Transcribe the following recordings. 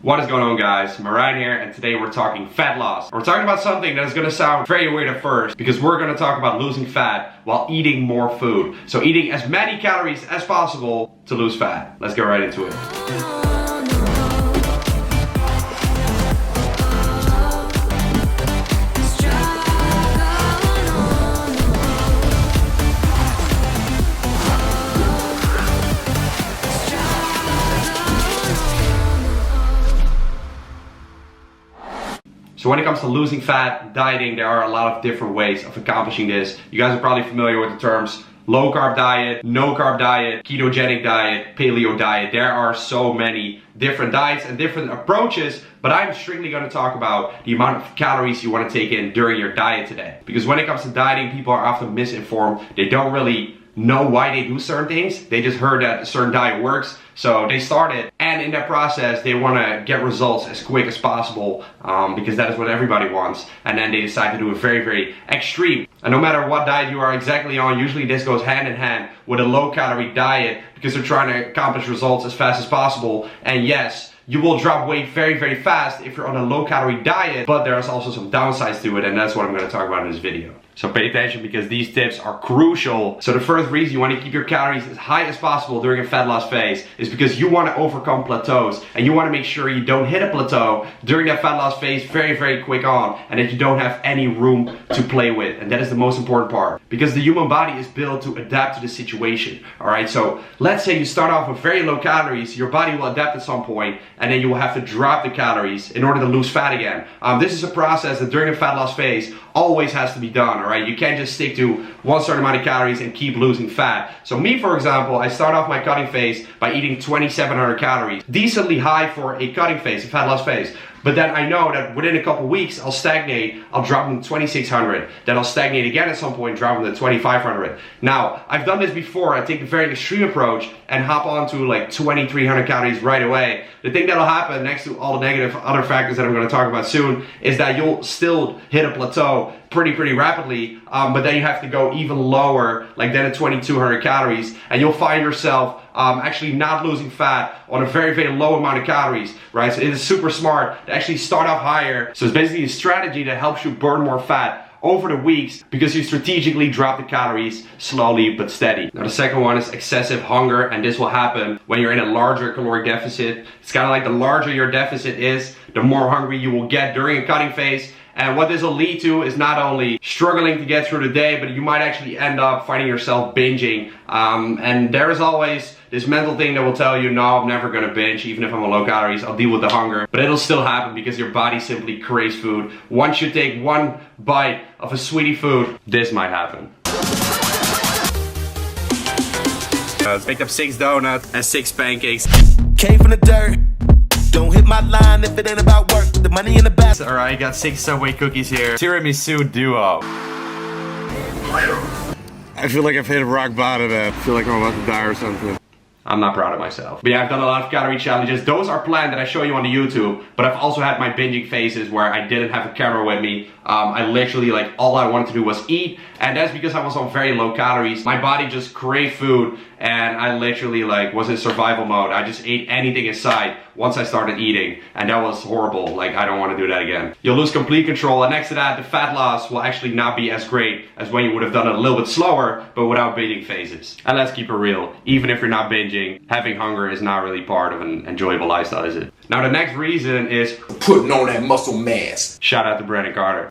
What is going on, guys? Marijn here, and today we're talking fat loss. We're talking about something that is going to sound very weird at first, because we're going to talk about losing fat while eating more food. So eating as many calories as possible to lose fat. Let's get right into it. So when it comes to losing fat, dieting, there are a lot of different ways of accomplishing this. You guys are probably familiar with the terms low carb diet, no carb diet, ketogenic diet, paleo diet. There are so many different diets and different approaches, but I'm strictly going to talk about the amount of calories you want to take in during your diet today. Because when it comes to dieting, people are often misinformed. They don't really know why they do certain things. They just heard that a certain diet works, so they start it, and in that process they want to get results as quick as possible, because that is what everybody wants, and then they decide to do it very extreme. And no matter what diet you are exactly on, usually this goes hand in hand with a low calorie diet, because they're trying to accomplish results as fast as possible. And yes, you will drop weight very fast if you're on a low calorie diet, but there's also some downsides to it, and that's what I'm going to talk about in this video. So pay attention, because these tips are crucial. So the first reason you want to keep your calories as high as possible during a fat loss phase is because you want to overcome plateaus, and you want to make sure you don't hit a plateau during that fat loss phase very quick on, and that you don't have any room to play with. And that is the most important part, because the human body is built to adapt to the situation. Alright, so let's say you start off with very low calories, your body will adapt at some point, and then you will have to drop the calories in order to lose fat again. This is a process that during a fat loss phase always has to be done. Alright, you can't just stick to one certain amount of calories and keep losing fat. So me, for example, I start off my cutting phase by eating 2,700 calories. Decently high for a cutting phase, a fat loss phase. But then I know that within a couple weeks I'll stagnate, I'll drop them to 2,600. Then I'll stagnate again at some point, drop them to 2,500. Now, I've done this before. I take the very extreme approach and hop on to like 2,300 calories right away. The thing that'll happen, next to all the negative other factors that I'm going to talk about soon, is that you'll still hit a plateau pretty rapidly, but then you have to go even lower, like then at 2,200 calories, and you'll find yourself actually not losing fat on a very low amount of calories, right? So it is super smart to actually start off higher. So it's basically a strategy that helps you burn more fat over the weeks, because you strategically drop the calories slowly but steady. Now the second one is excessive hunger, and this will happen when you're in a larger caloric deficit. It's kind of like the larger your deficit is, the more hungry you will get during a cutting phase. And what this will lead to is not only struggling to get through the day, but you might actually end up finding yourself binging. And there is always this mental thing that will tell you, no, I'm never gonna binge, even if I'm on low calories, I'll deal with the hunger. But it'll still happen, because your body simply craves food. Once you take one bite of a sweetie food, this might happen. Let's pick up 6 donuts and 6 pancakes. Came from the dirt. Don't hit my line if it ain't about work. The money in the back. Alright, got 6 Subway cookies here. Tiramisu duo. I feel like I've hit a rock bottom. I feel like I'm about to die or something. I'm not proud of myself. But yeah, I've done a lot of calorie challenges. Those are planned that I show you on the YouTube. But I've also had my binging phases where I didn't have a camera with me. I literally, like, all I wanted to do was eat. And that's because I was on very low calories. My body just craved food, and I literally, like, was in survival mode. I just ate anything in sight once I started eating, and that was horrible. Like, I don't want to do that again. You'll lose complete control, and next to that, the fat loss will actually not be as great as when you would have done it a little bit slower, but without binging phases. And let's keep it real. Even if you're not binging, having hunger is not really part of an enjoyable lifestyle, is it? Now, the next reason is putting on that muscle mass. Shout out to Brandon Carter.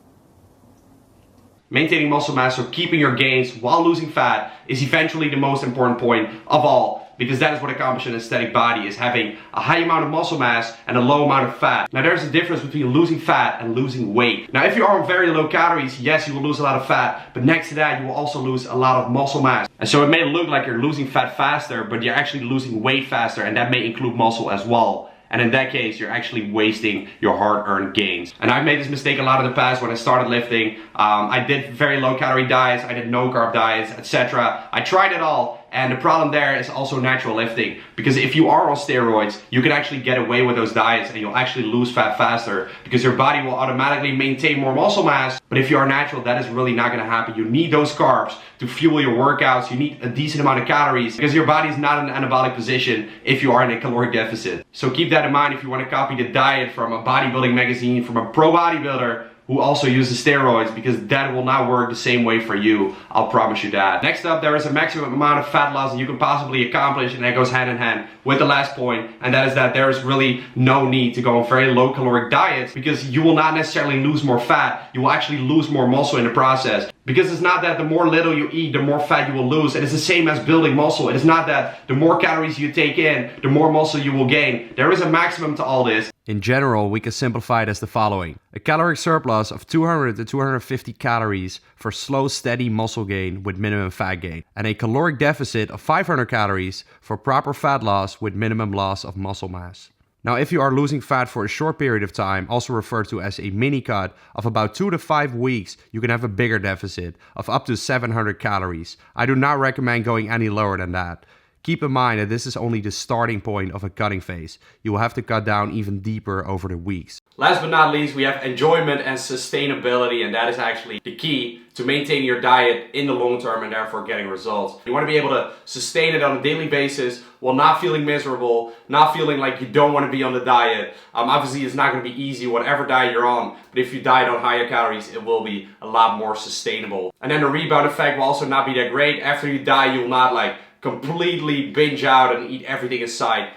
Maintaining muscle mass, or keeping your gains while losing fat, is eventually the most important point of all, because that is what accomplishes an aesthetic body, is having a high amount of muscle mass and a low amount of fat. Now there's a difference between losing fat and losing weight. Now if you are on very low calories, yes, you will lose a lot of fat, but next to that you will also lose a lot of muscle mass. And so it may look like you're losing fat faster, but you're actually losing weight faster, and that may include muscle as well. And in that case, you're actually wasting your hard-earned gains. And I've made this mistake a lot in the past when I started lifting. I did very low-calorie diets, I did no-carb diets, etc. I tried it all, And the problem there is also natural lifting, because if you are on steroids, you can actually get away with those diets and you'll actually lose fat faster because your body will automatically maintain more muscle mass. But if you are natural, that is really not going to happen. You need those carbs to fuel your workouts. You need a decent amount of calories because your body is not in an anabolic position if you are in a caloric deficit. So keep that in mind if you want to copy the diet from a bodybuilding magazine, from a pro bodybuilder who also uses steroids, because that will not work the same way for you. I'll promise you that. Next up, there is a maximum amount of fat loss that you can possibly accomplish, and that goes hand in hand with the last point, and that is that there is really no need to go on very low caloric diets, because you will not necessarily lose more fat, you will actually lose more muscle in the process. Because it's not that the more little you eat, the more fat you will lose. It is the same as building muscle. It is not that the more calories you take in, the more muscle you will gain. There is a maximum to all this. In general, we can simplify it as the following. A caloric surplus of 200 to 250 calories for slow, steady muscle gain with minimum fat gain. And a caloric deficit of 500 calories for proper fat loss with minimum loss of muscle mass. Now, if you are losing fat for a short period of time, also referred to as a mini cut of about 2 to 5 weeks, you can have a bigger deficit of up to 700 calories. I do not recommend going any lower than that. Keep in mind that this is only the starting point of a cutting phase. You will have to cut down even deeper over the weeks. Last but not least, we have enjoyment and sustainability, and that is actually the key to maintaining your diet in the long term and therefore getting results. You want to be able to sustain it on a daily basis while not feeling miserable, not feeling like you don't want to be on the diet. Obviously, it's not going to be easy, whatever diet you're on, but if you diet on higher calories, it will be a lot more sustainable. And then the rebound effect will also not be that great. After you die, you will not like completely binge out and eat everything in sight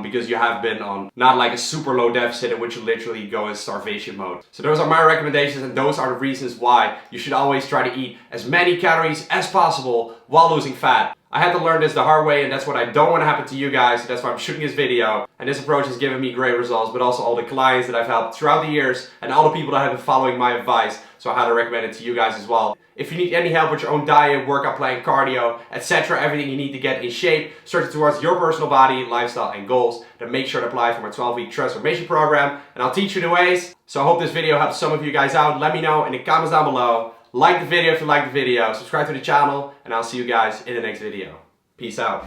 because you have been on not like a super low deficit in which you literally go in starvation mode. So those are my recommendations, and those are the reasons why you should always try to eat as many calories as possible while losing fat. I had to learn this the hard way, and that's what I don't want to happen to you guys, so that's why I'm shooting this video. And this approach has given me great results, but also all the clients that I've helped throughout the years and all the people that have been following my advice. So I highly recommend it to you guys as well. If you need any help with your own diet, workout plan, cardio, etc., everything you need to get in shape, search towards your personal body, lifestyle, and goals, then make sure to apply for my 12-week transformation program, and I'll teach you the ways. So I hope this video helps some of you guys out. Let me know in the comments down below. Like the video if you like the video, subscribe to the channel, and I'll see you guys in the next video. Peace out.